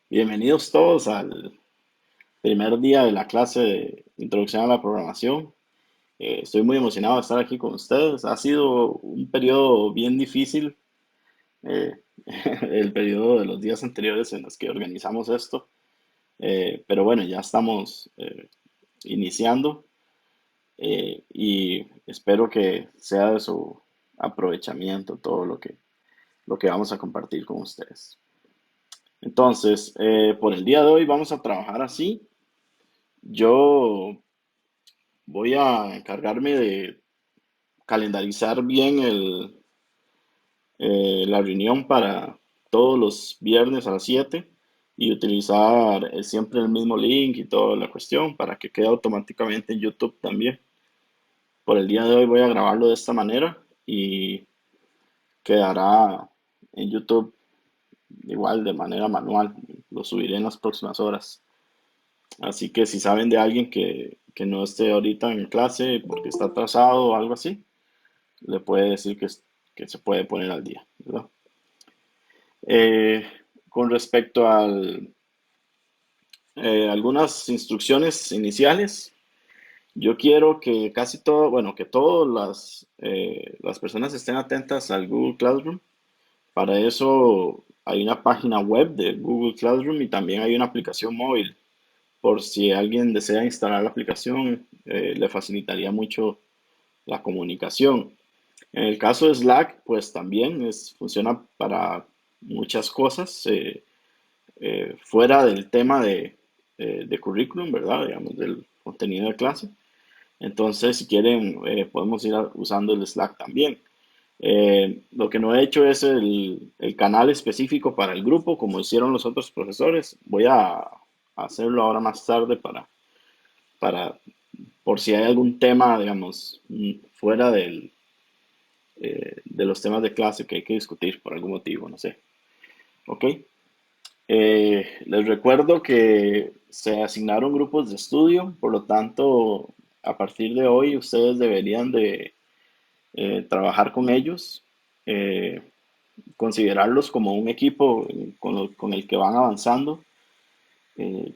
Bienvenidos todos al primer día de la clase de Introducción a la Programación. Estoy muy emocionado de estar aquí con ustedes. Ha sido un periodo bien difícil, eh, el periodo de los días anteriores en los que organizamos esto. Pero bueno, ya estamos iniciando y espero que sea de su aprovechamiento todo lo que vamos a compartir con ustedes. Entonces, por el día de hoy vamos a trabajar así. Yo voy a encargarme de calendarizar bien la reunión para todos los viernes a las 7 y utilizar siempre el mismo link y toda la cuestión para que quede automáticamente en YouTube también. Por el día de hoy voy a grabarlo de esta manera y quedará en YouTube igual de manera manual. Lo subiré en las próximas horas. Así que si saben de alguien que no esté ahorita en clase porque está atrasado o algo así, le puede decir que se puede poner al día, ¿verdad? Eh, con respecto a algunas instrucciones iniciales, yo quiero que casi todo, bueno, que todas las personas estén atentas al Google Classroom. Para eso hay una página web de Google Classroom y también hay una aplicación móvil. Por si alguien desea instalar la aplicación, le facilitaría mucho la comunicación. En el caso de Slack, pues también funciona para muchas cosas fuera del tema de currículum, ¿verdad? Digamos, del contenido de clase. Entonces, si quieren, podemos ir usando el Slack también. Lo que no he hecho es el canal específico para el grupo, como hicieron los otros profesores. Voy a hacerlo ahora más tarde para por si hay algún tema, digamos, fuera de los temas de clase que hay que discutir por algún motivo, no sé. ¿Ok? Les recuerdo que se asignaron grupos de estudio, por lo tanto, a partir de hoy ustedes deberían de trabajar con ellos, eh, considerarlos como un equipo con el que van avanzando, eh,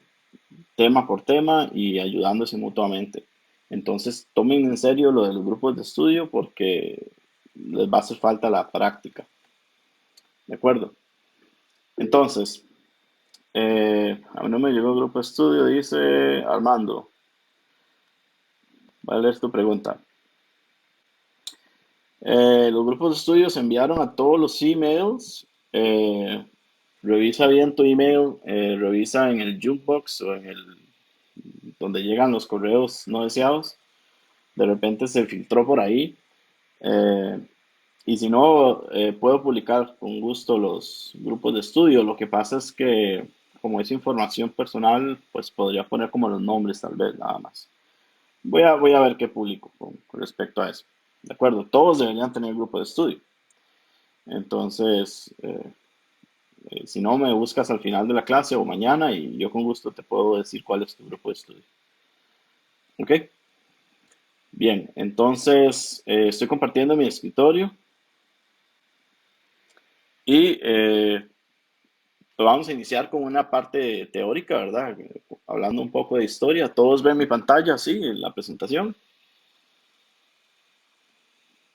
tema por tema y ayudándose mutuamente. Entonces, tomen en serio lo de los grupos de estudio porque les va a hacer falta la práctica. ¿De acuerdo? Entonces, a mí no me llegó el grupo de estudio, dice Armando. Voy a leer tu pregunta. Los grupos de estudio se enviaron a todos los emails. Eh, Revisa bien tu email, revisa en el jukebox o en el donde llegan los correos no deseados. De repente se filtró por ahí. Eh, y si no, puedo publicar con gusto los grupos de estudio. Lo que pasa es que como es información personal, pues podría poner como los nombres tal vez, nada más. Voy a ver qué publico con respecto a eso. De acuerdo, todos deberían tener grupo de estudio. Entonces, si no, me buscas al final de la clase o mañana y yo con gusto te puedo decir cuál es tu grupo de estudio. ¿Ok? Bien, entonces estoy compartiendo mi escritorio y vamos a iniciar con una parte teórica, ¿verdad? Hablando un poco de historia. ¿Todos ven mi pantalla, sí, en la presentación?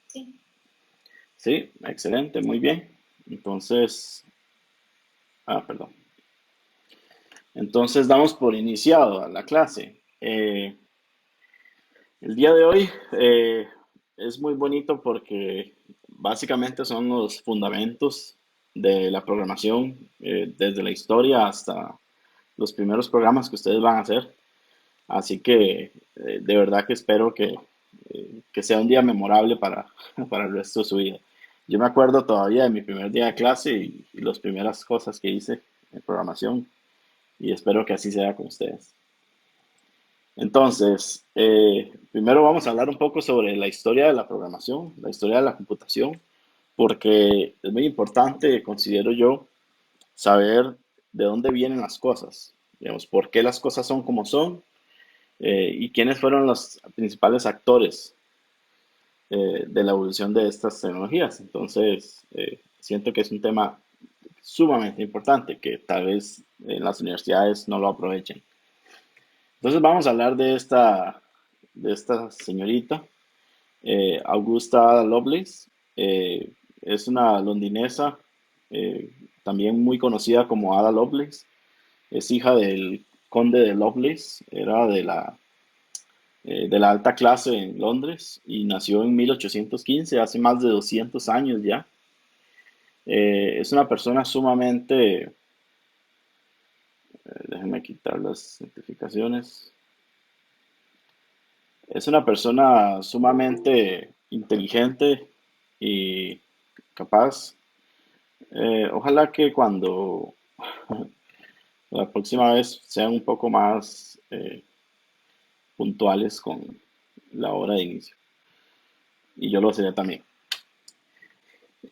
Sí, Sí, excelente, muy bien. Entonces, perdón. Entonces damos por iniciado a la clase. El día de hoy es muy bonito porque básicamente son los fundamentos de la programación, desde la historia hasta los primeros programas que ustedes van a hacer. Así que de verdad que espero que sea un día memorable para el resto de su vida. Yo me acuerdo todavía de mi primer día de clase y las primeras cosas que hice en programación y espero que así sea con ustedes. Entonces, primero vamos a hablar un poco sobre la historia de la programación, la historia de la computación, porque es muy importante, considero yo, saber de dónde vienen las cosas, digamos, por qué las cosas son como son y quiénes fueron los principales actores de la evolución de estas tecnologías. Entonces, siento que es un tema sumamente importante que tal vez en las universidades no lo aprovechen. Entonces vamos a hablar de esta señorita, Augusta Ada Lovelace. Es una londinesa, eh, también muy conocida como Ada Lovelace. Es hija del conde de Lovelace, era de la alta clase en Londres y nació en 1815, hace más de 200 años ya. Es una persona sumamente, déjenme quitar las notificaciones, es una persona sumamente inteligente y capaz. Ojalá que cuando la próxima vez sean un poco más puntuales con la hora de inicio. Y yo lo seré también.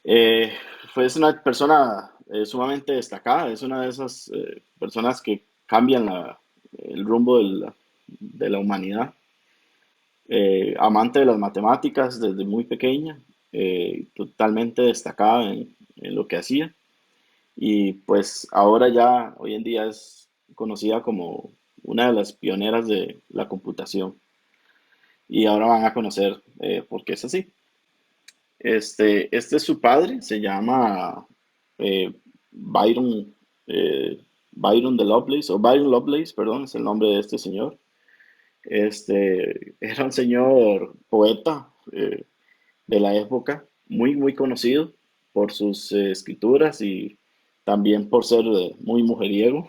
Eh, fue una persona sumamente destacada, es una de esas personas que cambian el rumbo de la humanidad. Amante de las matemáticas desde muy pequeña, totalmente destacada en lo que hacía. Y pues ahora ya, hoy en día es conocida como una de las pioneras de la computación. Y ahora van a conocer por qué es así. Este es su padre, se llama eh, Byron, eh, Byron de Lovelace, o Byron Lovelace, perdón, es el nombre de este señor. Era un señor poeta de la época, muy conocido por sus escrituras y también por ser muy mujeriego.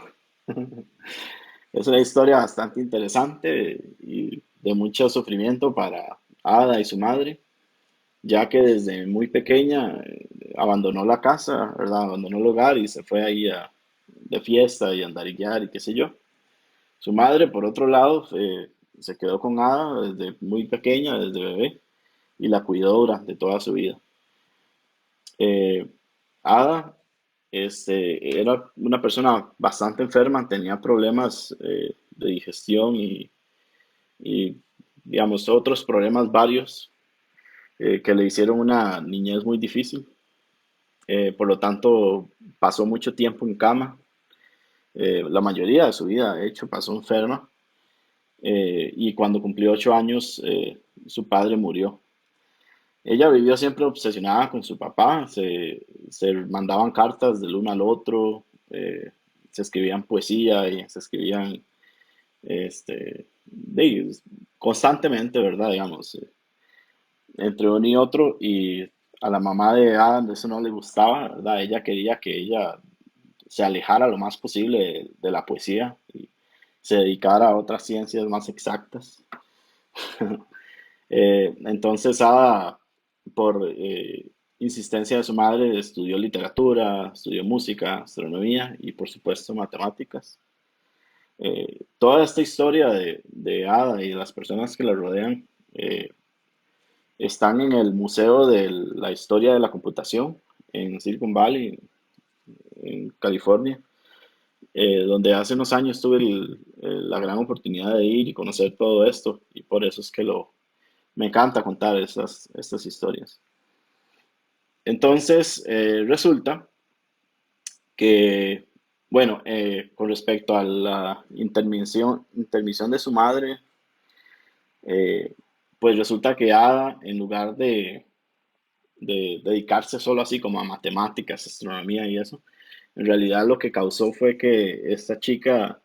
Es una historia bastante interesante y de mucho sufrimiento para Ada y su madre, ya que desde muy pequeña abandonó la casa, ¿verdad? Abandonó el hogar y se fue ahí de fiesta y andarillaar y qué sé yo. Su madre, por otro lado, se quedó con Ada desde muy pequeña, desde bebé, y la cuidó durante toda su vida. Eh, Ada era una persona bastante enferma, tenía problemas de digestión y, digamos, otros problemas varios que le hicieron una niñez muy difícil. Por lo tanto, pasó mucho tiempo en cama. La mayoría de su vida, de hecho, pasó enferma. Y cuando cumplió 8 años, su padre murió. Ella vivió siempre obsesionada con su papá, se mandaban cartas del uno al otro, se escribían poesía y se escribían constantemente, ¿verdad? Digamos, entre uno y otro, y a la mamá de Adam eso no le gustaba, ¿verdad? Ella quería que ella se alejara lo más posible de la poesía y se dedicara a otras ciencias más exactas. Entonces, Ada, por insistencia de su madre, estudió literatura, estudió música, astronomía y, por supuesto, matemáticas. Toda esta historia de Ada y de las personas que la rodean eh, están en el Museo de la Historia de la Computación en Silicon Valley, en California, donde hace unos años tuve la gran oportunidad de ir y conocer todo esto, y por eso es que me encanta contar estas historias. Entonces, resulta que, bueno, con respecto a la intermisión de su madre, eh, pues resulta que Ada, en lugar de dedicarse solo así como a matemáticas, astronomía y eso, en realidad lo que causó fue que esta chica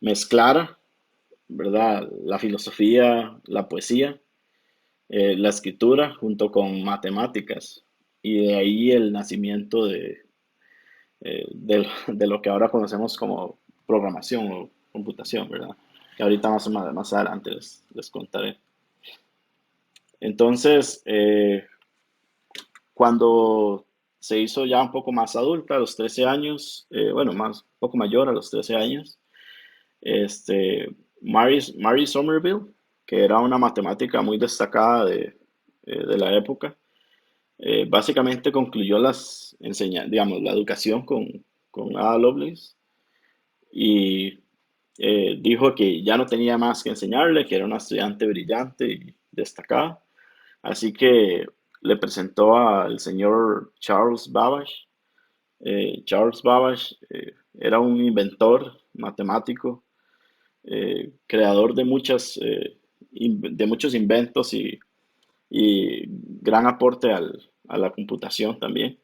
mezclara, ¿verdad? La filosofía, la poesía, la escritura junto con matemáticas. Y de ahí el nacimiento de lo que ahora conocemos como programación o computación, ¿verdad? Que ahorita más adelante les contaré. Entonces, cuando se hizo ya un poco más adulta, a los 13 años, bueno, un poco mayor, a los 13 años, este, Mary Somerville, que era una matemática muy destacada de la época, básicamente concluyó digamos, la educación con Ada Lovelace y dijo que ya no tenía más que enseñarle, que era una estudiante brillante y destacada. Así que le presentó al señor Charles Babbage. Charles Babbage era un inventor, matemático, creador de de muchos inventos y gran aporte a la computación también.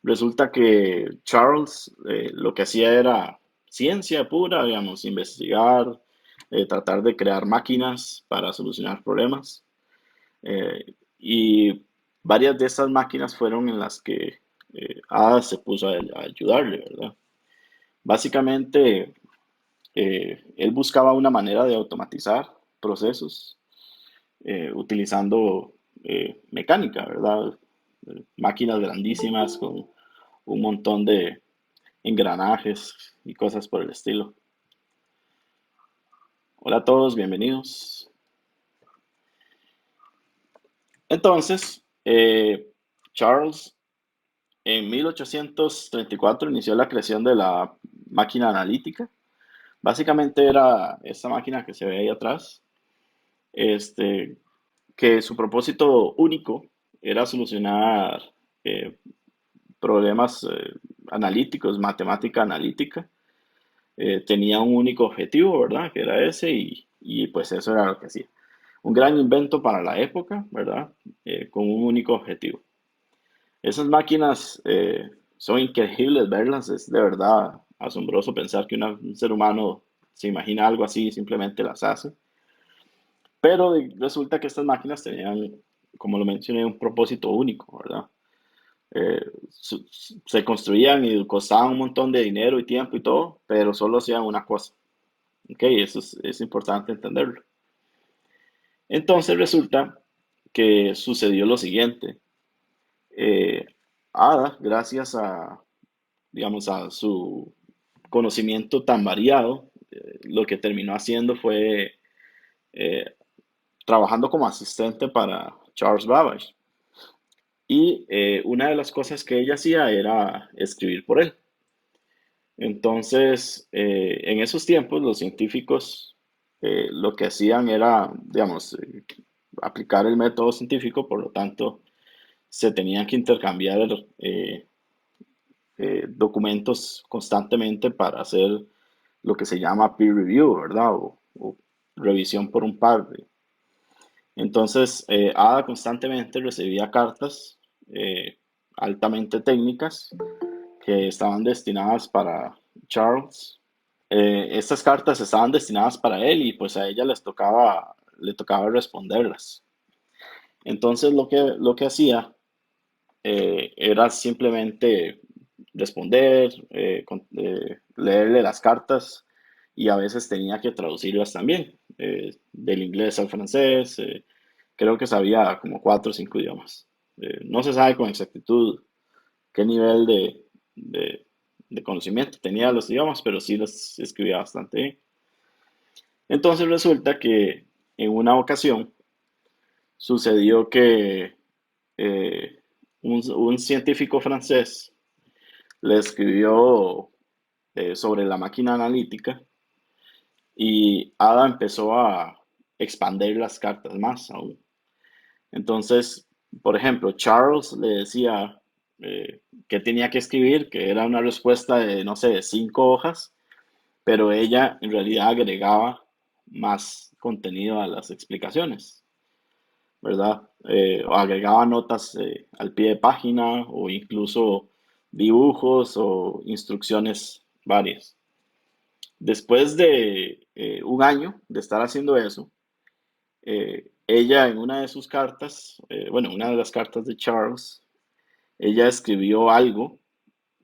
Resulta que Charles lo que hacía era ciencia pura, digamos, investigar, tratar de crear máquinas para solucionar problemas. Y varias de esas máquinas fueron en las que Ada se puso a ayudarle, ¿verdad? Básicamente, él buscaba una manera de automatizar procesos utilizando mecánica, ¿verdad? Máquinas grandísimas con un montón de engranajes y cosas por el estilo. Hola a todos, bienvenidos. Entonces, Charles en 1834 inició la creación de la máquina analítica. Básicamente era esta máquina que se ve ahí atrás, este, que su propósito único era solucionar eh, problemas analíticos, matemática analítica. Tenía un único objetivo, ¿verdad? Que era ese y pues eso era lo que hacía. Un gran invento para la época, ¿verdad? Con un único objetivo. Esas máquinas son increíbles verlas, es de verdad asombroso pensar que un ser humano se imagina algo así y simplemente las hace. Pero resulta que estas máquinas tenían, como lo mencioné, un propósito único, ¿verdad? Se construían y costaban un montón de dinero y tiempo y todo, pero solo hacían una cosa. ¿Ok? Eso es importante entenderlo. Entonces resulta que sucedió lo siguiente. Eh, Ada, gracias digamos, a su conocimiento tan variado, lo que terminó haciendo fue eh, trabajando como asistente para Charles Babbage. Y una de las cosas que ella hacía era escribir por él. Entonces, en esos tiempos, los científicos lo que hacían era, digamos, aplicar el método científico, por lo tanto, se tenían que intercambiar documentos constantemente para hacer lo que se llama peer review, ¿verdad? O revisión por un par. Entonces, Ada constantemente recibía cartas altamente técnicas que estaban destinadas para Charles. Estas cartas estaban destinadas para él y pues a ella le tocaba responderlas. Entonces, lo que hacía era simplemente responder, leerle las cartas y a veces tenía que traducirlas también, del inglés al francés. Creo que sabía como cuatro o cinco idiomas. No se sabe con exactitud qué nivel de, de conocimiento tenía de los idiomas, pero sí los escribía bastante bien. Entonces resulta que en una ocasión sucedió que eh, un científico francés le escribió sobre la máquina analítica y Ada empezó a expandir las cartas más aún. Entonces, por ejemplo, Charles le decía que tenía que escribir, que era una respuesta de, no sé, de 5 hojas, pero ella en realidad agregaba más contenido a las explicaciones, ¿verdad? O agregaba notas al pie de página o incluso dibujos o instrucciones varias. Después de un año de estar haciendo eso, ella en una de sus cartas, bueno, una de las cartas de Charles, ella escribió algo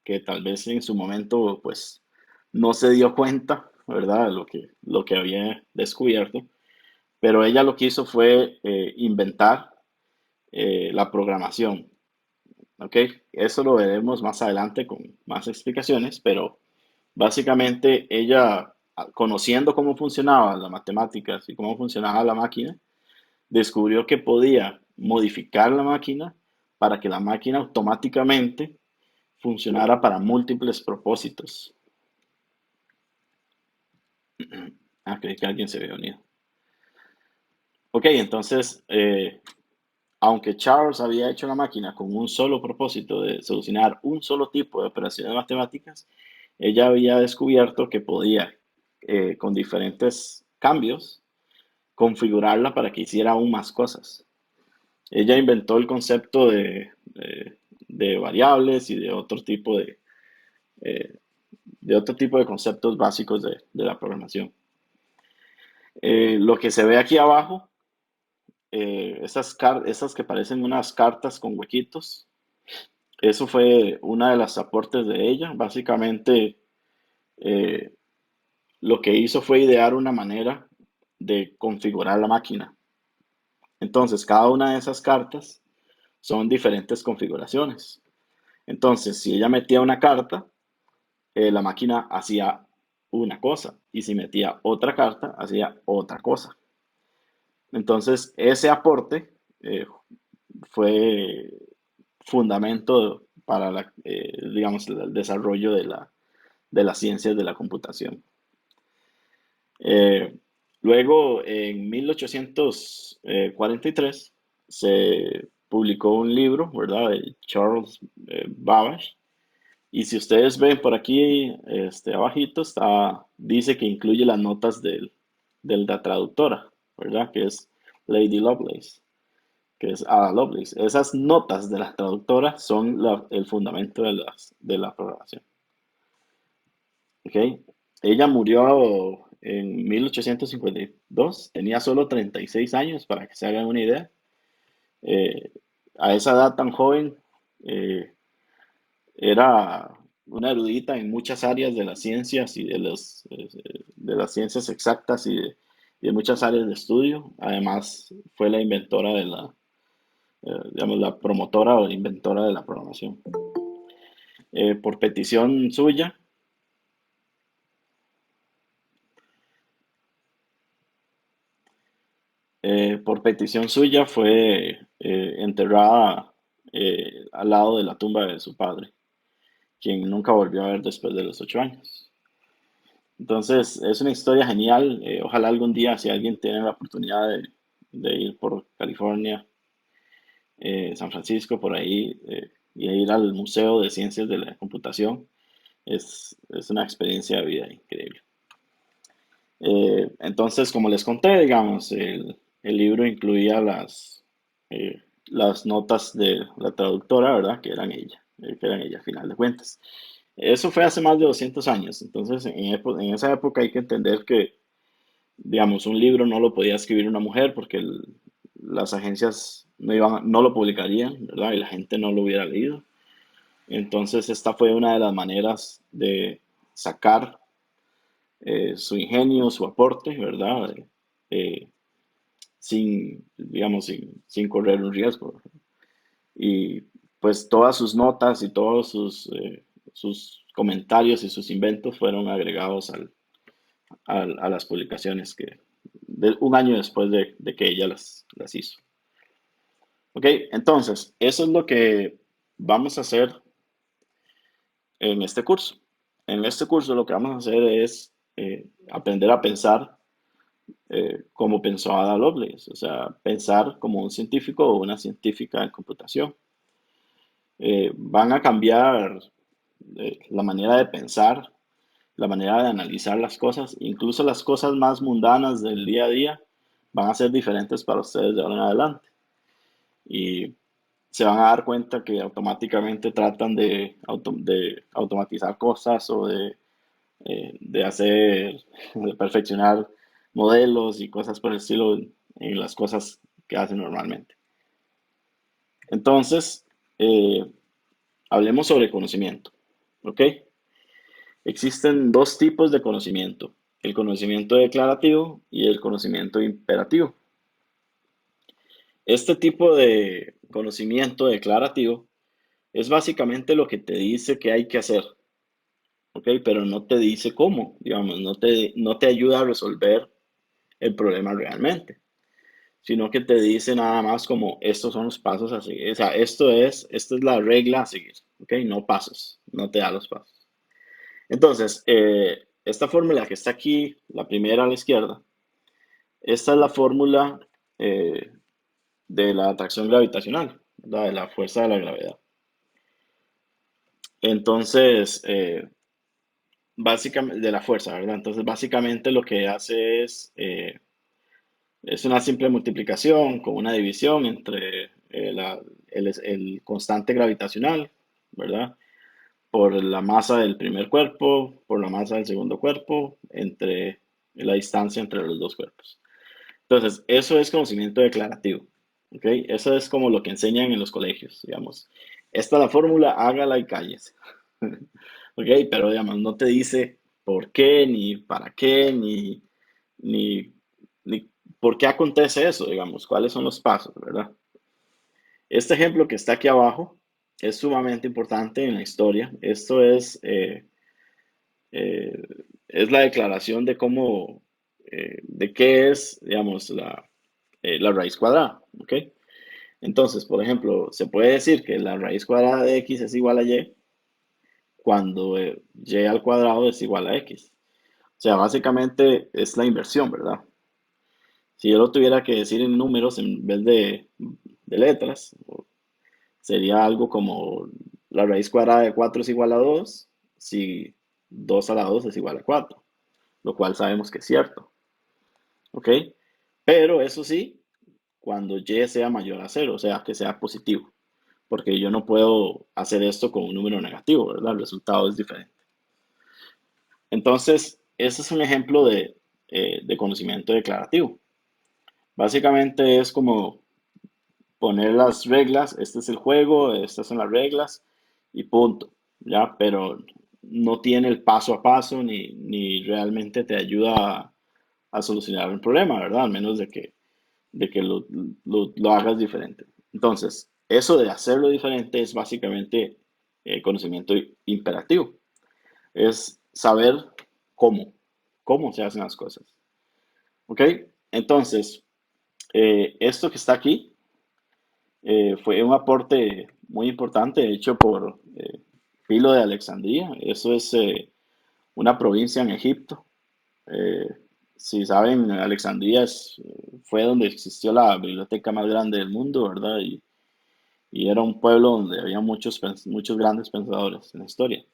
que tal vez en su momento pues no se dio cuenta, ¿verdad? De lo que había descubierto, pero ella lo que hizo fue inventar la programación, ¿ok? Eso lo veremos más adelante con más explicaciones, pero básicamente ella, conociendo cómo funcionaban las matemáticas y cómo funcionaba la máquina, descubrió que podía modificar la máquina para que la máquina automáticamente funcionara para múltiples propósitos. Ah, creí que alguien se había unido. Ok, entonces, aunque Charles había hecho la máquina con un solo propósito de solucionar un solo tipo de operaciones matemáticas, ella había descubierto que podía, con diferentes cambios, configurarla para que hiciera aún más cosas. Ella inventó el concepto de variables y eh, de otro tipo de conceptos básicos de la programación. Lo que se ve aquí abajo, esas que parecen unas cartas con huequitos, eso fue una de las aportes de ella. Básicamente, eh, lo que hizo fue idear una manera de configurar la máquina. Entonces, cada una de esas cartas son diferentes configuraciones. Entonces, si ella metía una carta, la máquina hacía una cosa, y si metía otra carta, hacía otra cosa. Entonces, ese aporte fue fundamento para digamos, el desarrollo de las ciencias de la computación. Eh, Luego, en 1843, se publicó un libro, ¿verdad?, de Charles Babbage. Y si ustedes ven por aquí, abajito, dice que incluye las notas de la traductora, ¿verdad? Que es Lady Lovelace, que es Ada Lovelace. Esas notas de la traductora son el fundamento de la programación. ¿Ok? Ella murió en 1852, tenía solo 36 años, para que se hagan una idea. Eh, a esa edad tan joven, eh, era una erudita en muchas áreas de las ciencias y de las ciencias exactas y de muchas áreas de estudio. Además, fue la inventora digamos, la promotora o inventora de la programación. Por petición suya, fue enterrada al lado de la tumba de su padre, quien nunca volvió a ver después de los 8 años. Entonces, es una historia genial. Ojalá algún día, si alguien tiene la oportunidad de ir por California, San Francisco, por ahí, y ir al Museo de Ciencias de la Computación, es una experiencia de vida increíble. Entonces, como les conté, digamos, el libro incluía las notas de la traductora, ¿verdad? Que eran ella, a final de cuentas. Eso fue hace más de 200 años. Entonces, en esa época hay que entender que, digamos, un libro no lo podía escribir una mujer porque las agencias no lo publicarían, ¿verdad? Y la gente no lo hubiera leído. Entonces, esta fue una de las maneras de sacar su ingenio, su aporte, ¿verdad? Digamos, sin correr un riesgo. Y pues todas sus notas y todos sus comentarios y sus inventos fueron agregados a las publicaciones un año después de que ella las hizo. Ok, entonces, eso es lo que vamos a hacer en este curso. En este curso lo que vamos a hacer es aprender a pensar como pensó Ada Lovelace, o sea, pensar como un científico o una científica en computación. Van a cambiar la manera de pensar, la manera de analizar las cosas, incluso las cosas más mundanas del día a día van a ser diferentes para ustedes de ahora en adelante. Y se van a dar cuenta que automáticamente tratan de automatizar cosas o de de perfeccionar modelos y cosas por el estilo en las cosas que hacen normalmente. Entonces, eh, hablemos sobre conocimiento, ¿ok? Existen dos tipos de conocimiento, el conocimiento declarativo y el conocimiento imperativo. Este tipo de conocimiento declarativo es básicamente lo que te dice que hay que hacer, ¿ok? Pero no te dice cómo, digamos, no te ayuda a resolver el problema realmente, sino que te dice nada más como estos son los pasos a seguir. O sea, esta es la regla a seguir, ¿ok? No pasos, no te da los pasos. Entonces, esta fórmula que está aquí, la primera a la izquierda, esta es la fórmula eh, de la atracción gravitacional, ¿verdad? De la fuerza de la gravedad. Entonces, básicamente de la fuerza, ¿verdad? Entonces, básicamente lo que hace es una simple multiplicación con una división entre el constante gravitacional, ¿verdad? Por la masa del primer cuerpo, por la masa del segundo cuerpo, entre la distancia entre los dos cuerpos. Entonces, eso es conocimiento declarativo, ¿ok? Eso es como lo que enseñan en los colegios, digamos. Esta es la fórmula, hágala y cállese. ¿Ok? Pero, digamos, no te dice por qué, ni para qué, ni, ni por qué acontece eso, digamos, cuáles son los pasos, ¿verdad? Este ejemplo que está aquí abajo es sumamente importante en la historia. Esto eh, es la declaración de cómo, de qué es, digamos, la raíz cuadrada, ¿ok? Entonces, por ejemplo, se puede decir que la raíz cuadrada de x es igual a y cuando y al cuadrado es igual a x. O sea, básicamente es la inversión, ¿verdad? Si yo lo tuviera que decir en números en vez de letras, sería algo como la raíz cuadrada de 4 es igual a 2 si 2 a la 2 es igual a 4, lo cual sabemos que es cierto, ¿ok? Pero eso sí, cuando y sea mayor a cero, o sea, que sea positivo, porque yo no puedo hacer esto con un número negativo, ¿verdad? El resultado es diferente. Entonces, ese es un ejemplo de conocimiento declarativo. Básicamente es como poner las reglas, este es el juego, estas son las reglas y punto, ¿ya? Pero no tiene el paso a paso ni realmente te ayuda a solucionar un problema, ¿verdad? Al menos de que lo hagas diferente. Entonces, eso de hacerlo diferente es básicamente conocimiento imperativo. Es saber cómo, cómo se hacen las cosas. ¿Ok? Entonces, esto que está aquí fue un aporte muy importante hecho por Filo de Alejandría. Eso es una provincia en Egipto. Eh, si saben, Alejandría fue donde existió la biblioteca más grande del mundo, ¿verdad? Y era un pueblo donde había muchos grandes pensadores en la historia.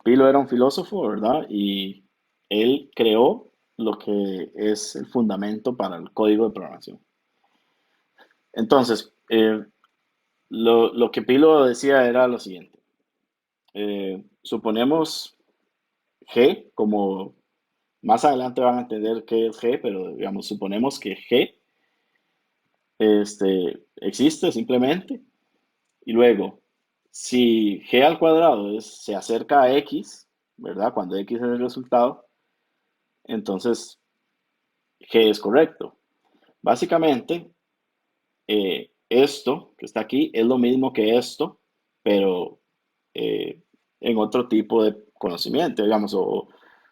Pilo era un filósofo, ¿verdad? Y él creó lo que es el fundamento para el código de programación. Entonces, lo que Pilo decía era lo siguiente. Suponemos G, como más adelante van a entender qué es G, pero digamos, suponemos que G existe simplemente. Y luego, si G al cuadrado se acerca a X, ¿verdad? Cuando X es el resultado, entonces G es correcto. Básicamente, esto que está aquí es lo mismo que esto, pero eh, en otro tipo de conocimiento, digamos, o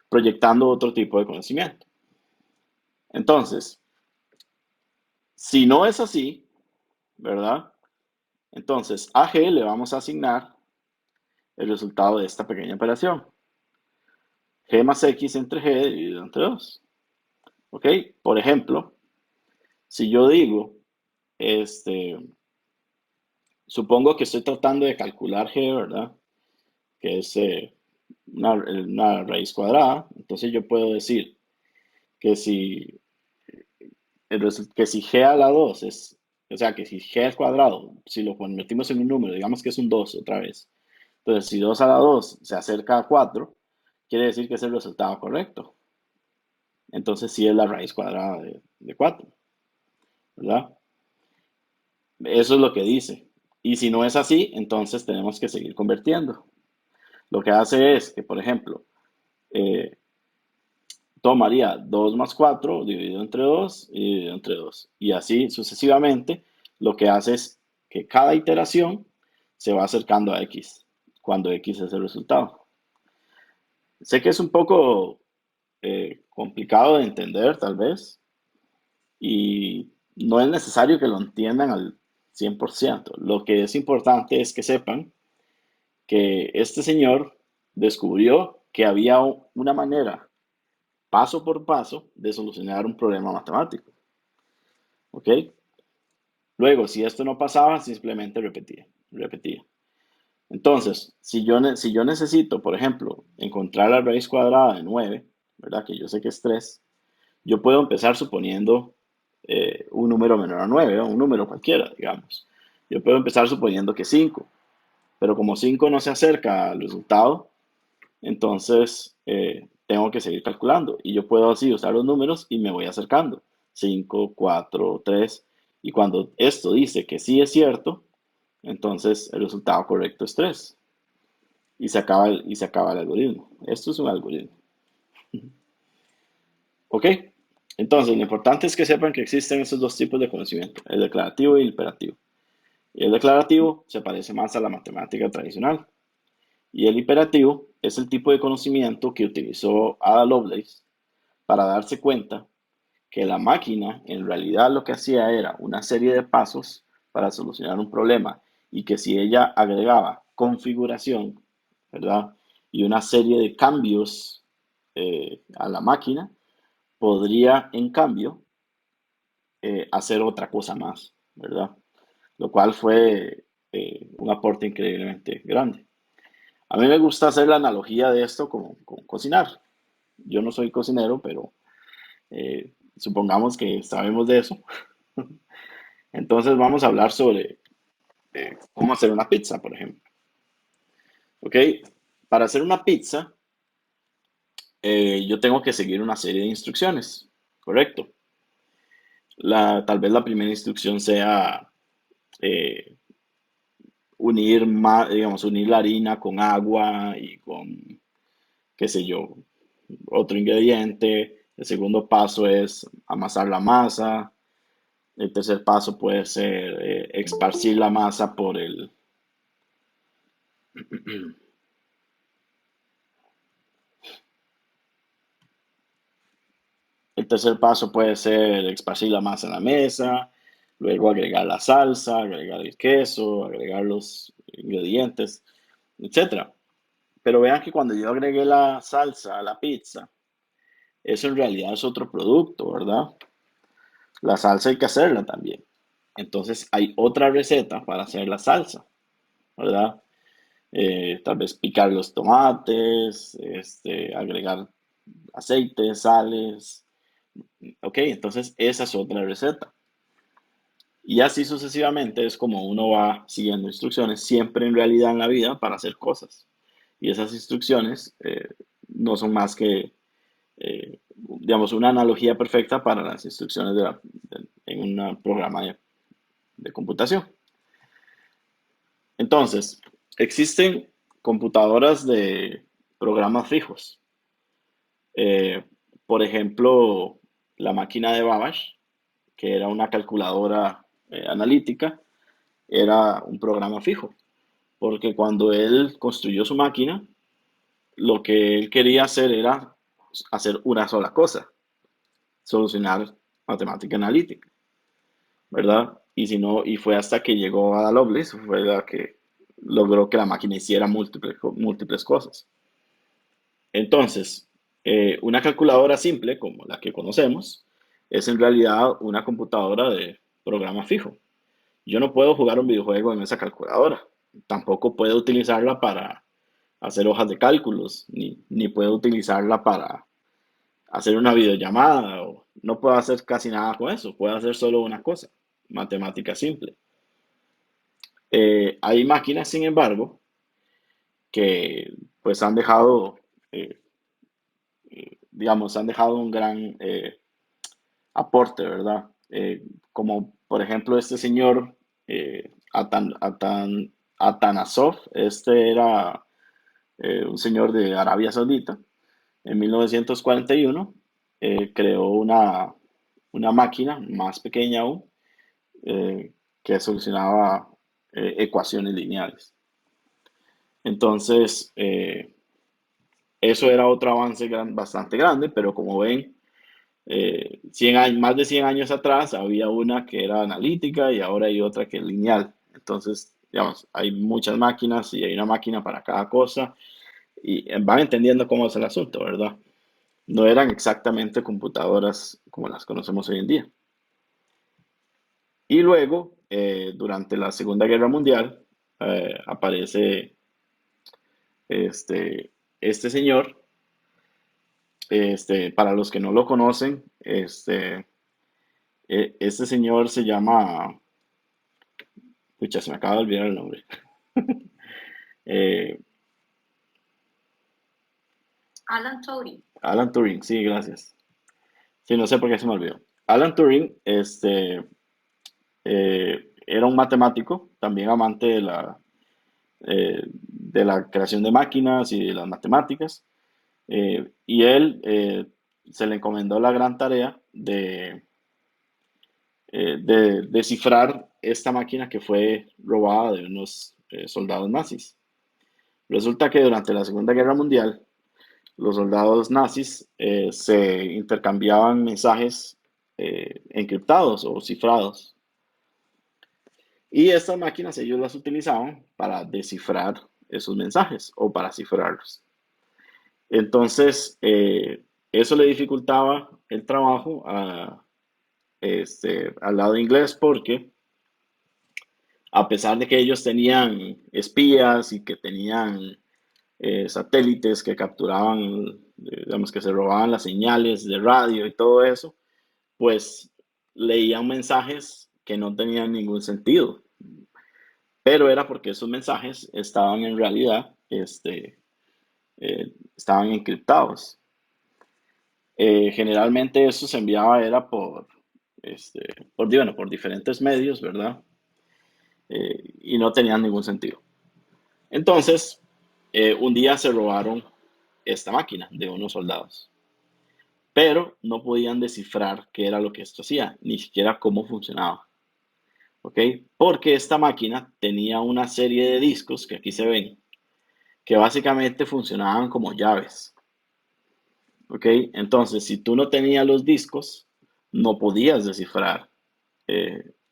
proyectando otro tipo de conocimiento. Entonces, si no es así, ¿verdad? Entonces, a G le vamos a asignar el resultado de esta pequeña operación. G más X entre G dividido entre 2. ¿Ok? Por ejemplo, si yo digo, este, supongo que estoy tratando de calcular G, ¿verdad? Que es una raíz cuadrada. Entonces yo puedo decir que que si G a la 2 o sea, que si G al cuadrado, si lo convertimos en un número, digamos que es un 2 otra vez. Entonces, si 2 a la 2 se acerca a 4, quiere decir que es el resultado correcto. Entonces sí es la raíz cuadrada de 4, ¿verdad? Eso es lo que dice. Y si no es así, entonces tenemos que seguir convirtiendo. Lo que hace es que, por ejemplo, eh, tomaría 2 más 4 dividido entre 2 y dividido entre 2. Y así sucesivamente, lo que hace es que cada iteración se va acercando a X, cuando X es el resultado. Sé que es un poco complicado de entender, tal vez, y no es necesario que lo entiendan al 100%. Lo que es importante es que sepan que este señor descubrió que había una manera, paso por paso, de solucionar un problema matemático. ¿Ok? Luego, si esto no pasaba, simplemente repetía, repetía. Entonces, si yo necesito, por ejemplo, encontrar la raíz cuadrada de 9, ¿verdad? Que yo sé que es 3, yo puedo empezar suponiendo un número menor a 9, ¿no? Un número cualquiera, digamos. Yo puedo empezar suponiendo que 5, pero como 5 no se acerca al resultado, entonces tengo que seguir calculando. Y yo puedo así usar los números y me voy acercando. 5, 4, 3. Y cuando esto dice que sí es cierto, entonces el resultado correcto es 3. Y se acaba el algoritmo. Esto es un algoritmo. ¿Ok? Entonces, lo importante es que sepan que existen esos dos tipos de conocimiento, el declarativo y el imperativo. Y el declarativo se parece más a la matemática tradicional. Y el imperativo es el tipo de conocimiento que utilizó Ada Lovelace para darse cuenta que la máquina en realidad lo que hacía era una serie de pasos para solucionar un problema y que si ella agregaba configuración, ¿verdad? Y una serie de cambios a la máquina, podría en cambio hacer otra cosa más, ¿verdad? Lo cual fue un aporte increíblemente grande. A mí me gusta hacer la analogía de esto con cocinar. Yo no soy cocinero, pero supongamos que sabemos de eso. Entonces vamos a hablar sobre cómo hacer una pizza, por ejemplo. ¿Ok? Para hacer una pizza, yo tengo que seguir una serie de instrucciones, ¿correcto? Tal vez la primera instrucción sea eh, unir la harina con agua y con, qué sé yo, otro ingrediente. El segundo paso es amasar la masa. El tercer paso puede ser esparcir la masa por el tercer paso puede ser esparcir la masa en la mesa, luego agregar la salsa, agregar el queso, agregar los ingredientes, etcétera. Pero vean que cuando yo agregué la salsa a la pizza, eso en realidad es otro producto, ¿verdad? La salsa hay que hacerla también. Entonces hay otra receta para hacer la salsa, ¿verdad? Tal vez picar los tomates, agregar aceite, sales. Ok, entonces esa es otra receta. Y así sucesivamente es como uno va siguiendo instrucciones, siempre en realidad en la vida para hacer cosas. Y esas instrucciones no son más que, digamos, una analogía perfecta para las instrucciones en un programa de computación. Entonces, existen computadoras de programas fijos. Eh, por ejemplo, la máquina de Babbage, que era una calculadora analítica, era un programa fijo, porque cuando él construyó su máquina, lo que él quería hacer era hacer una sola cosa, solucionar matemática analítica, ¿verdad? Y si no, y fue hasta que llegó a Lovelace, fue la que logró que la máquina hiciera múltiples cosas. Entonces, una calculadora simple, como la que conocemos, es en realidad una computadora de programa fijo. Yo no puedo jugar un videojuego en esa calculadora. Tampoco puedo utilizarla para hacer hojas de cálculos, ni puedo utilizarla para hacer una videollamada. No puedo hacer casi nada con eso. Puedo hacer solo una cosa, matemática simple. Hay máquinas, sin embargo, que pues han dejado, eh, digamos, han dejado un gran aporte, ¿verdad? Como por ejemplo este señor Atanasov, este era un señor de Arabia Saudita, en 1941 creó una máquina más pequeña aún que solucionaba ecuaciones lineales. Entonces, eso era otro avance bastante grande, pero como ven, 100 años, más de 100 años atrás había una que era analítica y ahora hay otra que es lineal. Entonces, digamos, hay muchas máquinas y hay una máquina para cada cosa y van entendiendo cómo es el asunto, ¿verdad? No eran exactamente computadoras como las conocemos hoy en día. Y luego, durante la Segunda Guerra Mundial, aparece este señor, para los que no lo conocen, este señor se llama, pucha, se me acaba de olvidar el nombre. Eh, Alan Turing. Alan Turing, sí, gracias. Sí, no sé por qué se me olvidó. Alan Turing, era un matemático, también amante de la creación de máquinas y de las matemáticas. Y él se le encomendó la gran tarea de descifrar esta máquina que fue robada de unos soldados nazis. Resulta que durante la Segunda Guerra Mundial, los soldados nazis se intercambiaban mensajes encriptados o cifrados. Y estas máquinas ellos las utilizaban para descifrar esos mensajes o para cifrarlos. Entonces, eso le dificultaba el trabajo al lado inglés porque a pesar de que ellos tenían espías y que tenían satélites que capturaban, digamos que se robaban las señales de radio y todo eso, pues leían mensajes que no tenían ningún sentido, pero era porque esos mensajes estaban en realidad, estaban encriptados. Generalmente eso se enviaba era este, bueno, por diferentes medios, ¿verdad? Y no tenían ningún sentido. Entonces, un día se robaron esta máquina de unos soldados, pero no podían descifrar qué era lo que esto hacía, ni siquiera cómo funcionaba, ¿ok? Porque esta máquina tenía una serie de discos que aquí se ven, que básicamente funcionaban como llaves, ¿ok? Entonces, si tú no tenías los discos, no podías descifrar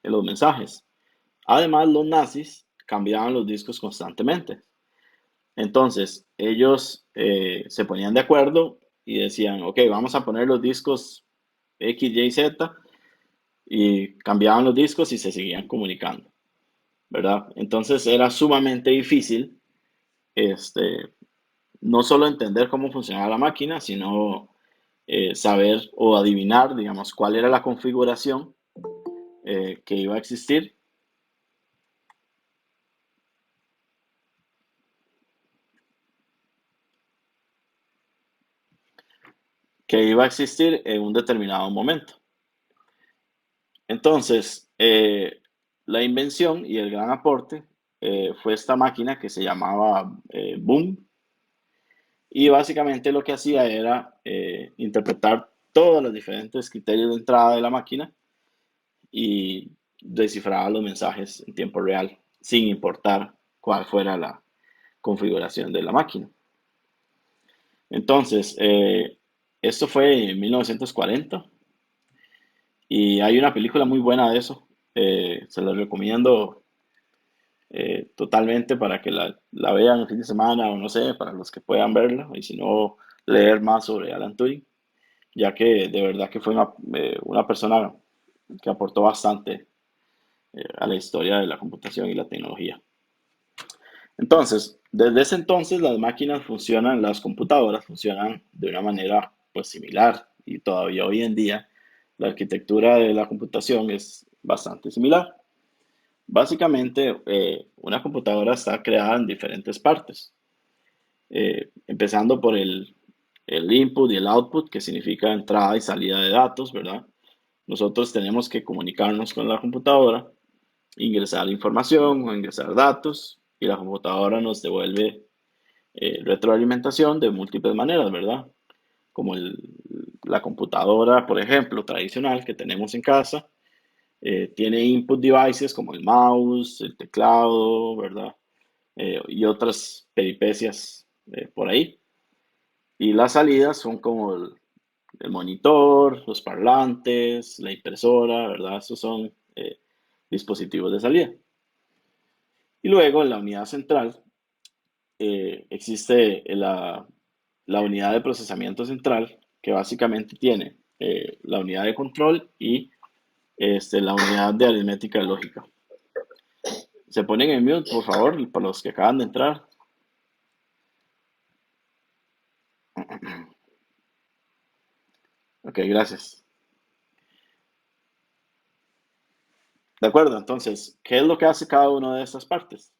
los mensajes. Además, los nazis cambiaban los discos constantemente. Entonces, ellos se ponían de acuerdo y decían, ok, vamos a poner los discos X, Y, Z, y cambiaban los discos y se seguían comunicando, ¿verdad? Entonces era sumamente difícil, este, no solo entender cómo funcionaba la máquina, sino saber o adivinar, digamos, cuál era la configuración que iba a existir, en un determinado momento. Entonces, la invención y el gran aporte fue esta máquina que se llamaba Boom, y básicamente lo que hacía era interpretar todos los diferentes criterios de entrada de la máquina y descifraba los mensajes en tiempo real, sin importar cuál fuera la configuración de la máquina. Entonces, esto fue en 1940 y hay una película muy buena de eso. Se la recomiendo totalmente para que la vean el fin de semana o no sé, para los que puedan verla y si no, leer más sobre Alan Turing, ya que de verdad que fue una persona que aportó bastante a la historia de la computación y la tecnología. Entonces, desde ese entonces las máquinas funcionan, las computadoras funcionan de una manera pues similar y todavía hoy en día la arquitectura de la computación es bastante similar. Básicamente, una computadora está creada en diferentes partes, empezando por el input y el output, que significa entrada y salida de datos, ¿verdad? Nosotros tenemos que comunicarnos con la computadora, ingresar información o ingresar datos, y la computadora nos devuelve retroalimentación de múltiples maneras, ¿verdad? Como la computadora, por ejemplo, tradicional que tenemos en casa, tiene input devices como el mouse, el teclado, ¿verdad? Y otras peripecias por ahí. Y las salidas son como el monitor, los parlantes, la impresora, ¿verdad? Esos son dispositivos de salida. Y luego en la unidad central existe la unidad de procesamiento central, que básicamente tiene la unidad de control y la unidad de aritmética lógica. Se ponen en mute, por favor, para los que acaban de entrar. Ok, gracias. De acuerdo, entonces, ¿qué es lo que hace cada una de estas partes?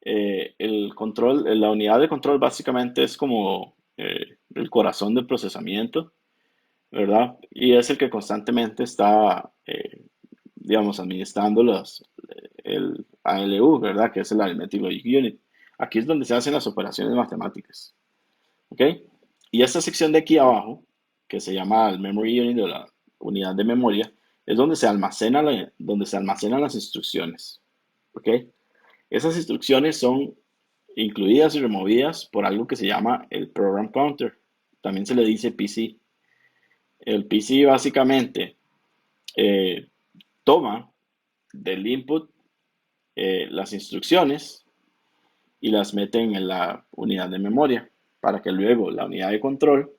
El control, la unidad de control básicamente es como el corazón del procesamiento, ¿verdad? Y es el que constantemente está, digamos, administrando el ALU, ¿verdad? Que es el Arithmetic Logic Unit. Aquí es donde se hacen las operaciones matemáticas, ¿ok? Y esta sección de aquí abajo, que se llama el Memory Unit o la unidad de memoria, es donde donde se almacenan las instrucciones, ¿ok? Esas instrucciones son incluidas y removidas por algo que se llama el Program Counter. También se le dice PC. El PC básicamente eh, toma del input las instrucciones y las mete en la unidad de memoria para que luego la unidad de control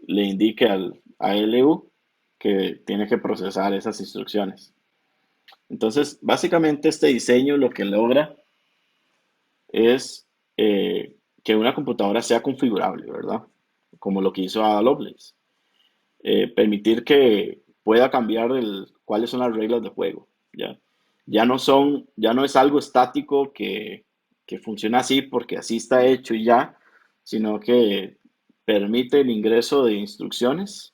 le indique al ALU que tiene que procesar esas instrucciones. Entonces, básicamente este diseño lo que logra es que una computadora sea configurable, ¿verdad? Como lo que hizo Ada Lovelace. Permitir que pueda cambiar cuáles son las reglas de juego, ¿ya? Ya no es algo estático que funciona así porque así está hecho y ya, sino que permite el ingreso de instrucciones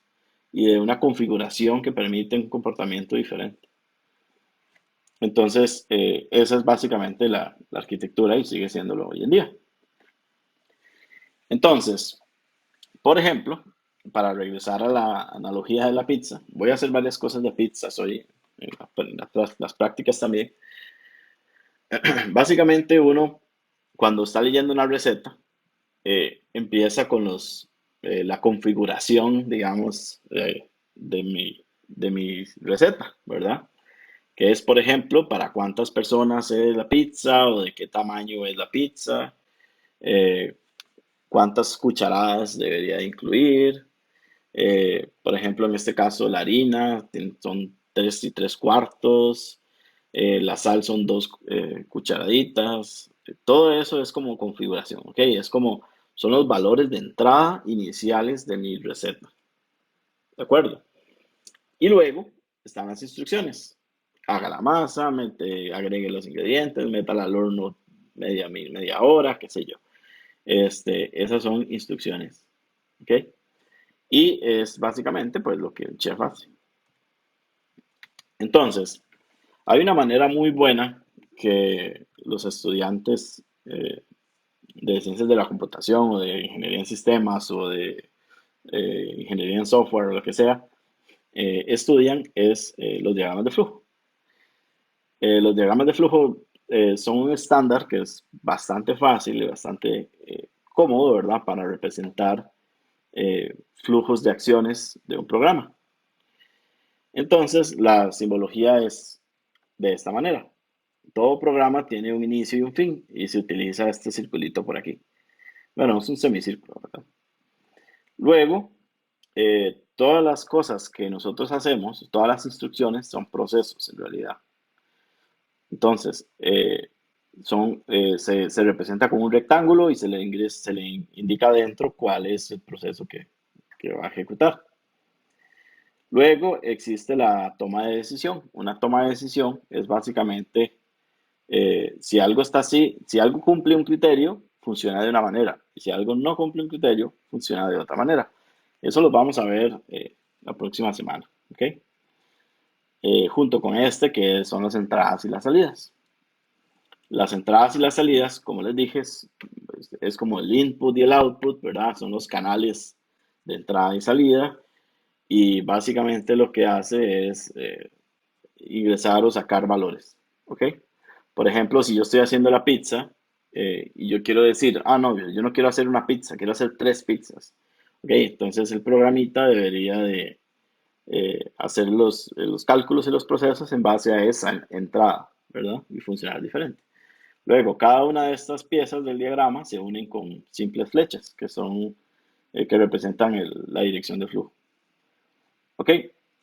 y de una configuración que permite un comportamiento diferente. Entonces, esa es básicamente la arquitectura y sigue siéndolo hoy en día. Entonces, por ejemplo, para regresar a la analogía de la pizza, voy a hacer varias cosas de pizzas hoy, las prácticas también. Básicamente uno, cuando está leyendo una receta, empieza con la configuración, digamos, de mi receta, ¿verdad? Que es, por ejemplo, para cuántas personas es la pizza o de qué tamaño es la pizza, eh, cuántas cucharadas debería incluir. Por ejemplo, en este caso, la harina son 3 y 3 cuartos, la sal son 2 cucharaditas. Todo eso es como configuración, ¿ok? Son los valores de entrada iniciales de mi receta, ¿de acuerdo? Y luego están las instrucciones. Haga la masa, agregue los ingredientes, métala al horno media hora, qué sé yo. Esas son instrucciones, ¿ok? Y es básicamente pues lo que el chef hace. Entonces, hay una manera muy buena que los estudiantes de ciencias de la computación o de ingeniería en sistemas o de ingeniería en software o lo que sea, estudian es los diagramas de flujo. Los diagramas de flujo son un estándar que es bastante fácil y bastante cómodo, ¿verdad? Para representar flujos de acciones de un programa. Entonces, la simbología es de esta manera. Todo programa tiene un inicio y un fin y se utiliza este circulito por aquí. Bueno, es un semicírculo, ¿verdad? Luego, todas las cosas que nosotros hacemos, todas las instrucciones son procesos en realidad. Entonces, se representa con un rectángulo y se le indica adentro cuál es el proceso que va a ejecutar. Luego existe la toma de decisión. Una toma de decisión es básicamente si algo está así, si algo cumple un criterio, funciona de una manera. Y si algo no cumple un criterio, funciona de otra manera. Eso lo vamos a ver la próxima semana, ¿ok? Junto con este que son las entradas y las salidas. Las entradas y las salidas, como les dije, es como el input y el output, ¿verdad? Son los canales de entrada y salida. Y básicamente lo que hace es ingresar o sacar valores, ¿ok? Por ejemplo, si yo estoy haciendo la pizza y yo quiero decir, no, yo no quiero hacer una pizza, quiero hacer 3 pizzas, ¿ok? Entonces el programita debería de hacer los cálculos y los procesos en base a esa entrada, ¿verdad? Y funcionar diferente. Luego, cada una de estas piezas del diagrama se unen con simples flechas, que representan la dirección de flujo. ¿Ok?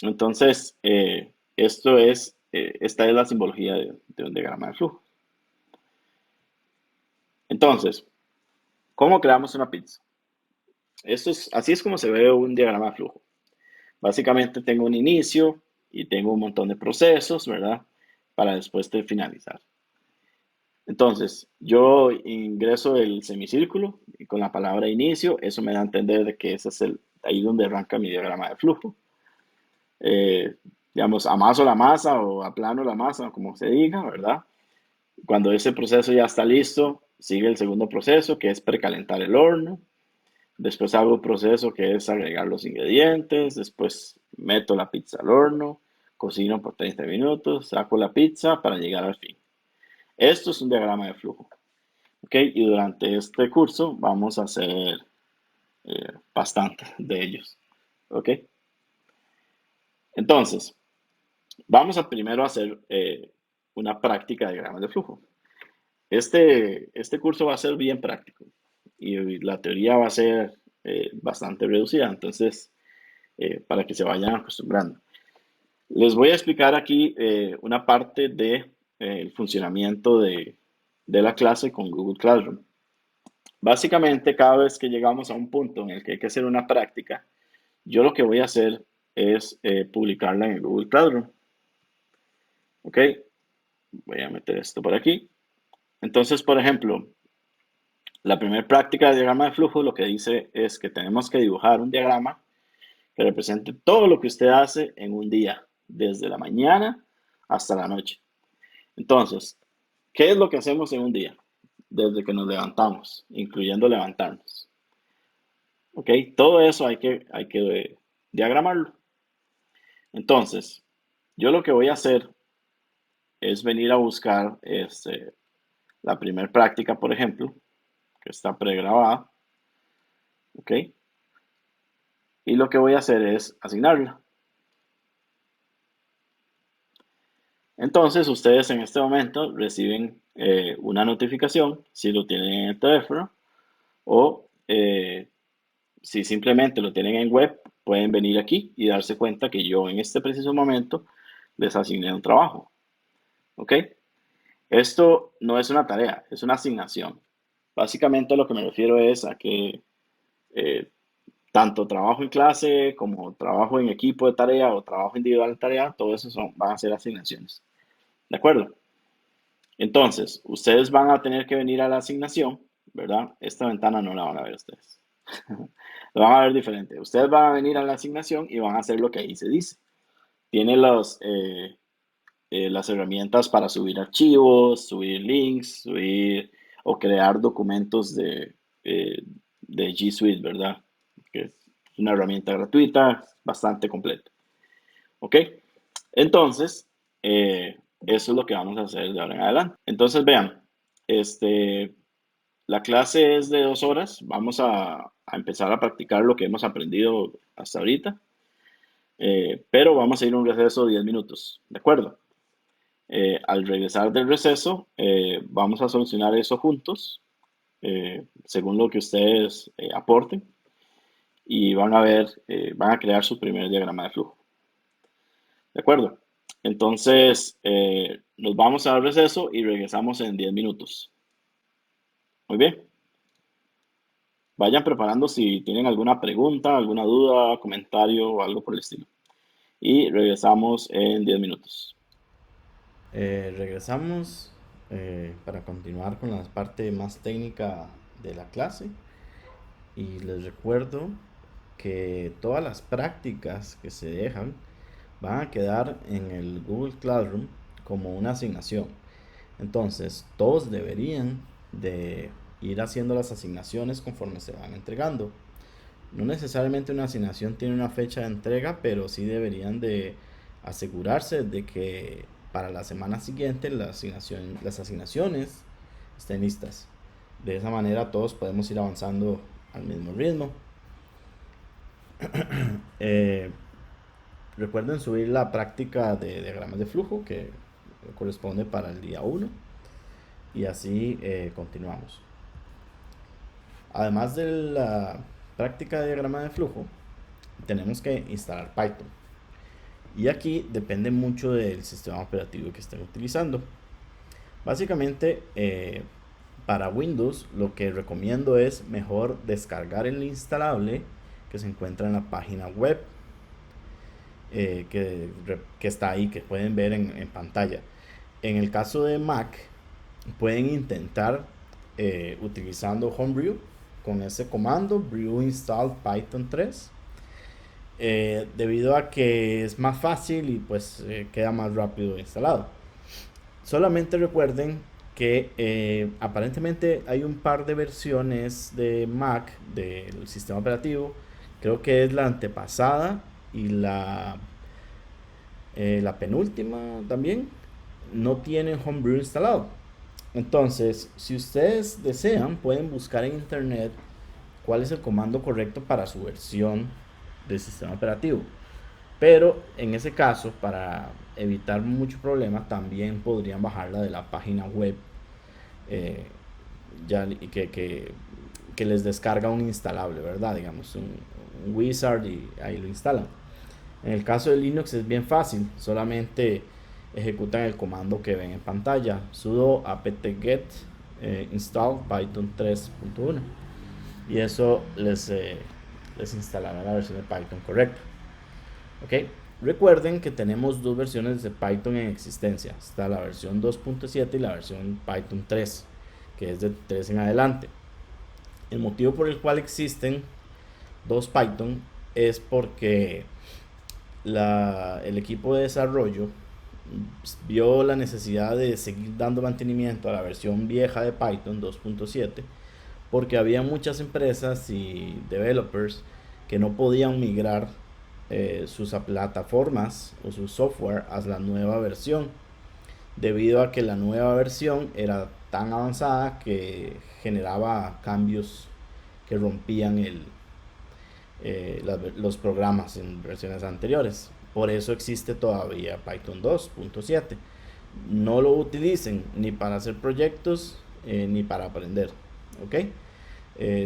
Entonces, esta es la simbología de un diagrama de flujo. Entonces, ¿cómo creamos una pizza? Así es como se ve un diagrama de flujo. Básicamente tengo un inicio y tengo un montón de procesos, ¿verdad? Para después de finalizar. Entonces, yo ingreso el semicírculo y con la palabra inicio, eso me da a entender de que ese es ahí donde arranca mi diagrama de flujo. Eh, digamos, amaso la masa o aplano la masa, como se diga, ¿verdad? Cuando ese proceso ya está listo, sigue el segundo proceso, que es precalentar el horno. Después hago el proceso que es agregar los ingredientes. Después meto la pizza al horno, cocino por 30 minutos, saco la pizza para llegar al fin. Esto es un diagrama de flujo. ¿Ok? Y durante este curso vamos a hacer bastante de ellos. ¿Ok? Entonces, vamos a primero hacer una práctica de diagramas de flujo. Este curso va a ser bien práctico y la teoría va a ser bastante reducida, entonces, para que se vayan acostumbrando. Les voy a explicar aquí una parte de, el funcionamiento de la clase con Google Classroom. Básicamente, cada vez que llegamos a un punto en el que hay que hacer una práctica, yo lo que voy a hacer es publicarla en el Google Classroom. ¿Ok? Voy a meter esto por aquí. Entonces, por ejemplo, la primera práctica de diagrama de flujo lo que dice es que tenemos que dibujar un diagrama que represente todo lo que usted hace en un día, desde la mañana hasta la noche. Entonces, ¿qué es lo que hacemos en un día? Desde que nos levantamos, incluyendo levantarnos. ¿Ok? Todo eso hay que diagramarlo. Entonces, yo lo que voy a hacer es venir a buscar la primera práctica, por ejemplo, que está pregrabada. ¿Ok? Y lo que voy a hacer es asignarla. Entonces, ustedes en este momento reciben una notificación si lo tienen en el teléfono o si simplemente lo tienen en web, pueden venir aquí y darse cuenta que yo en este preciso momento les asigné un trabajo. ¿Ok? Esto no es una tarea, es una asignación. Básicamente lo que me refiero es a que eh, tanto trabajo en clase como trabajo en equipo de tarea o trabajo individual de tarea, todo eso van a ser asignaciones. ¿De acuerdo? Entonces, ustedes van a tener que venir a la asignación, ¿verdad? Esta ventana no la van a ver ustedes. Lo van a ver diferente. Ustedes van a venir a la asignación y van a hacer lo que ahí se dice. Tiene las herramientas para subir archivos, subir links, subir o crear documentos de G Suite, ¿verdad? Que es una herramienta gratuita, bastante completa. ¿Ok? Entonces, eso es lo que vamos a hacer de ahora en adelante. Entonces, vean, este, la clase es de 2 horas. Vamos a empezar a practicar lo que hemos aprendido hasta ahorita, pero vamos a ir a un receso de 10 minutos, ¿de acuerdo? Al regresar del receso, vamos a solucionar eso juntos, según lo que ustedes aporten, y van a ver, van a crear su primer diagrama de flujo. ¿De acuerdo? Entonces, nos vamos al receso y regresamos en 10 minutos. Muy bien. Vayan preparando si tienen alguna pregunta, alguna duda, comentario o algo por el estilo. Y regresamos en 10 minutos. Regresamos para continuar con la parte más técnica de la clase y les recuerdo que todas las prácticas que se dejan van a quedar en el Google Classroom como una asignación. Entonces, todos deberían de ir haciendo las asignaciones conforme se van entregando. No necesariamente una asignación tiene una fecha de entrega, pero sí deberían de asegurarse de que para la semana siguiente las asignaciones estén listas. De esa manera todos podemos ir avanzando al mismo ritmo. Eh, Recuerden subir la práctica de diagramas de flujo que corresponde para el día 1 y así continuamos. Además de la práctica de diagrama de flujo, tenemos que instalar Python. Y aquí depende mucho del sistema operativo que estén utilizando. Básicamente, para Windows lo que recomiendo es mejor descargar el instalable que se encuentra en la página web. que está ahí, que pueden ver en pantalla. En el caso de Mac, pueden intentar utilizando Homebrew con ese comando brew install Python 3, debido a que es más fácil y pues queda más rápido instalado. Solamente recuerden que aparentemente hay un par de versiones de Mac del sistema operativo. Creo que es la antepasada y la penúltima también. No tienen Homebrew instalado. Entonces, si ustedes desean, pueden buscar en internet cuál es el comando correcto para su versión del sistema operativo. Pero en ese caso, para evitar mucho problema, también podrían bajarla de la página web, eh, ya que les descarga un instalable, ¿verdad? Digamos, un wizard y ahí lo instalan. En el caso de Linux es bien fácil, solamente ejecutan el comando que ven en pantalla, sudo apt-get install python 3.1, y eso les instalará la versión de Python correcta. Ok, recuerden que tenemos dos versiones de Python en existencia. Está la versión 2.7 y la versión Python 3, que es de 3 en adelante. El motivo por el cual existen dos Python es porque el equipo de desarrollo vio la necesidad de seguir dando mantenimiento a la versión vieja de Python 2.7, porque había muchas empresas y developers que no podían migrar sus plataformas o su software a la nueva versión, debido a que la nueva versión era tan avanzada que generaba cambios que rompían los programas en versiones anteriores. Por eso existe todavía Python 2.7. No lo utilicen ni para hacer proyectos ni para aprender, ¿ok?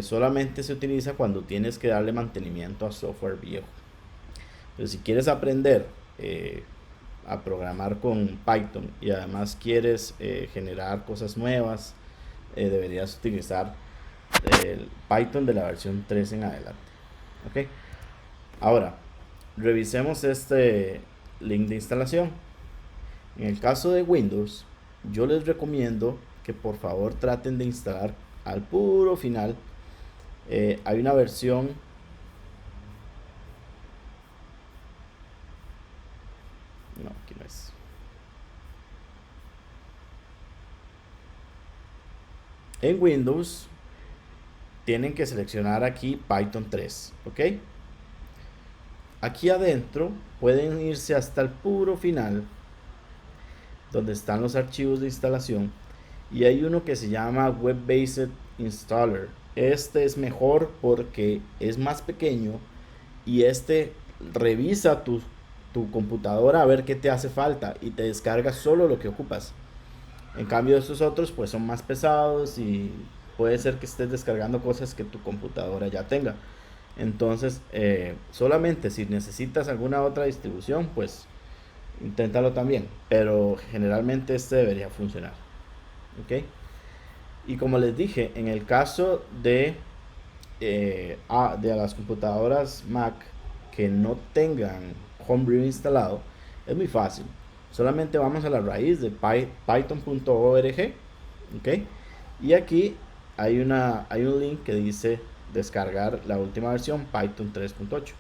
Solamente se utiliza cuando tienes que darle mantenimiento a software viejo. Pero si quieres aprender a programar con Python y además quieres generar cosas nuevas, deberías utilizar el Python de la versión 3 en adelante. ¿Ok? Ahora, revisemos este link de instalación. En el caso de Windows, yo les recomiendo que por favor traten de instalar al puro final. Hay una versión no, aquí no es. En Windows tienen que seleccionar aquí Python 3, ¿ok? Aquí adentro pueden irse hasta el puro final, donde están los archivos de instalación, y hay uno que se llama Web Based Installer. Este es mejor porque es más pequeño y este revisa tu computadora a ver qué te hace falta y te descarga solo lo que ocupas. En cambio estos otros pues son más pesados y puede ser que estés descargando cosas que tu computadora ya tenga. Entonces solamente si necesitas alguna otra distribución pues inténtalo también, pero generalmente este debería funcionar. ¿Ok? Y como les dije, en el caso de las computadoras Mac que no tengan Homebrew instalado, es muy fácil. Solamente vamos a la raíz de python.org, ¿ok? Y aquí hay un link que dice descargar la última versión Python 3.8.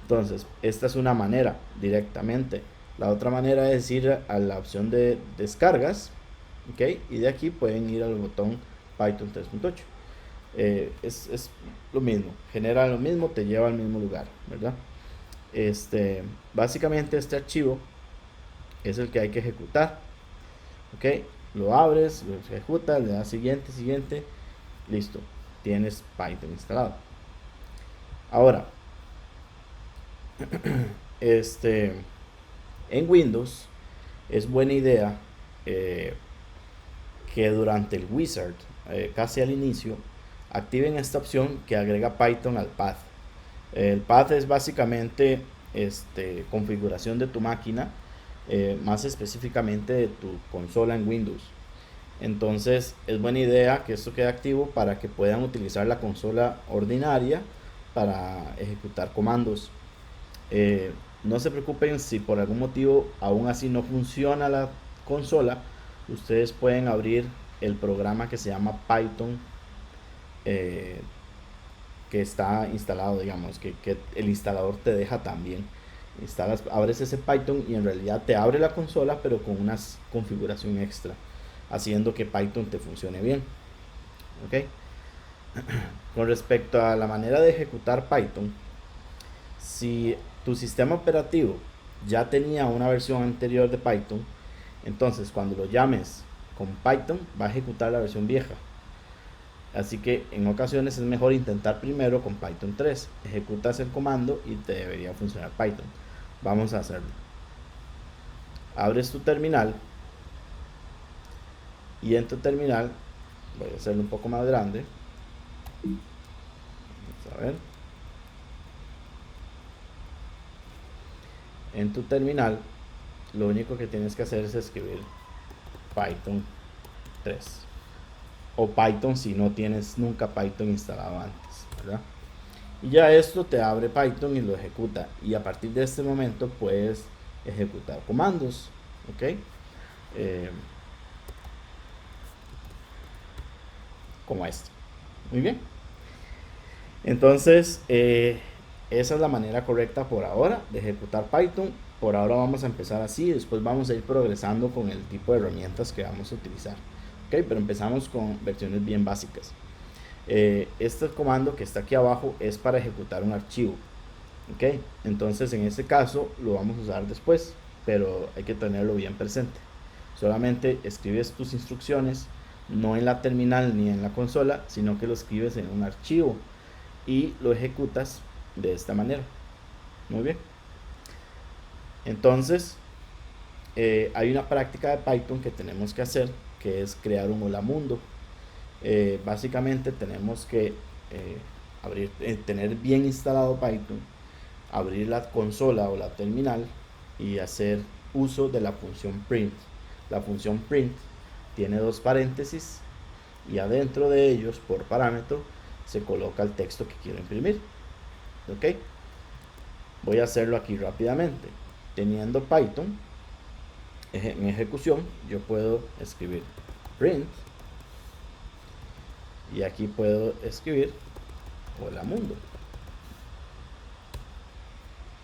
Entonces, esta es una manera directamente. La otra manera es ir a la opción de descargas, ¿ok? Y de aquí pueden ir al botón Python 3.8. Es lo mismo, genera lo mismo, te lleva al mismo lugar, ¿verdad? Básicamente este archivo es el que hay que ejecutar, ¿ok? Lo abres, lo ejecutas, le das siguiente, siguiente, listo, tienes Python instalado. Ahora, en Windows es buena idea que durante el wizard, casi al inicio, activen esta opción que agrega Python al path. El path es básicamente configuración de tu máquina, más específicamente de tu consola en Windows. Entonces es buena idea que esto quede activo para que puedan utilizar la consola ordinaria para ejecutar comandos. no se preocupen si por algún motivo aún así no funciona la consola. Ustedes pueden abrir el programa que se llama Python, eh, que está instalado, digamos, que el instalador te deja también. Abres ese Python y en realidad te abre la consola, pero con una configuración extra, haciendo que Python te funcione bien. ¿Ok? Con respecto a la manera de ejecutar Python, si tu sistema operativo ya tenía una versión anterior de Python, entonces cuando lo llames con Python va a ejecutar la versión vieja. Así que en ocasiones es mejor intentar primero con Python 3. Ejecutas el comando y te debería funcionar Python. Vamos a hacerlo. Abres tu terminal y en tu terminal, voy a hacerlo un poco más grande. Vamos a ver. En tu terminal, lo único que tienes que hacer es escribir Python 3 o Python si no tienes nunca Python instalado antes, ¿verdad? Y ya esto te abre Python y lo ejecuta, y a partir de este momento puedes ejecutar comandos, ¿ok? Como este. Muy bien. Entonces, esa es la manera correcta por ahora de ejecutar Python. Por ahora vamos a empezar así, después vamos a ir progresando con el tipo de herramientas que vamos a utilizar. Ok, pero empezamos con versiones bien básicas. Este comando que está aquí abajo es para ejecutar un archivo. Ok, entonces en este caso lo vamos a usar después, pero hay que tenerlo bien presente. Solamente escribes tus instrucciones, no en la terminal ni en la consola, sino que lo escribes en un archivo y lo ejecutas de esta manera. Muy bien. Entonces, hay una práctica de Python que tenemos que hacer, que es crear un hola mundo. Básicamente tenemos que tener bien instalado Python, abrir la consola o la terminal y hacer uso de la función print. La función print tiene dos paréntesis y adentro de ellos, por parámetro, se coloca el texto que quiero imprimir. Ok, voy a hacerlo aquí rápidamente. Teniendo Python en ejecución, yo puedo escribir print y aquí puedo escribir hola mundo.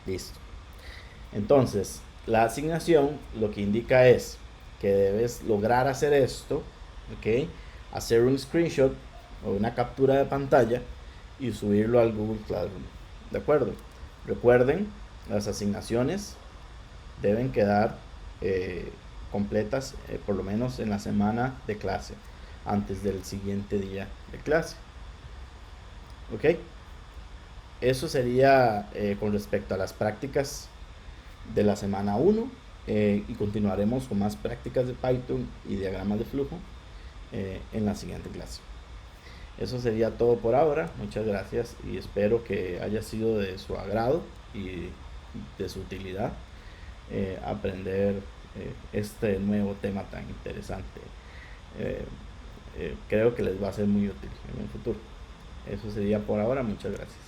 Listo. Entonces, la asignación lo que indica es que debes lograr hacer esto, ¿ok? Hacer un screenshot o una captura de pantalla y subirlo al Google Classroom. ¿De acuerdo? Recuerden, las asignaciones deben quedar completas por lo menos en la semana de clase, antes del siguiente día de clase. ¿Ok? Eso sería con respecto a las prácticas de la semana 1, y continuaremos con más prácticas de Python y diagramas de flujo en la siguiente clase. Eso sería todo por ahora. Muchas gracias y espero que haya sido de su agrado y de su utilidad aprender este nuevo tema tan interesante. Creo que les va a ser muy útil en un futuro. Eso sería por ahora. Muchas gracias.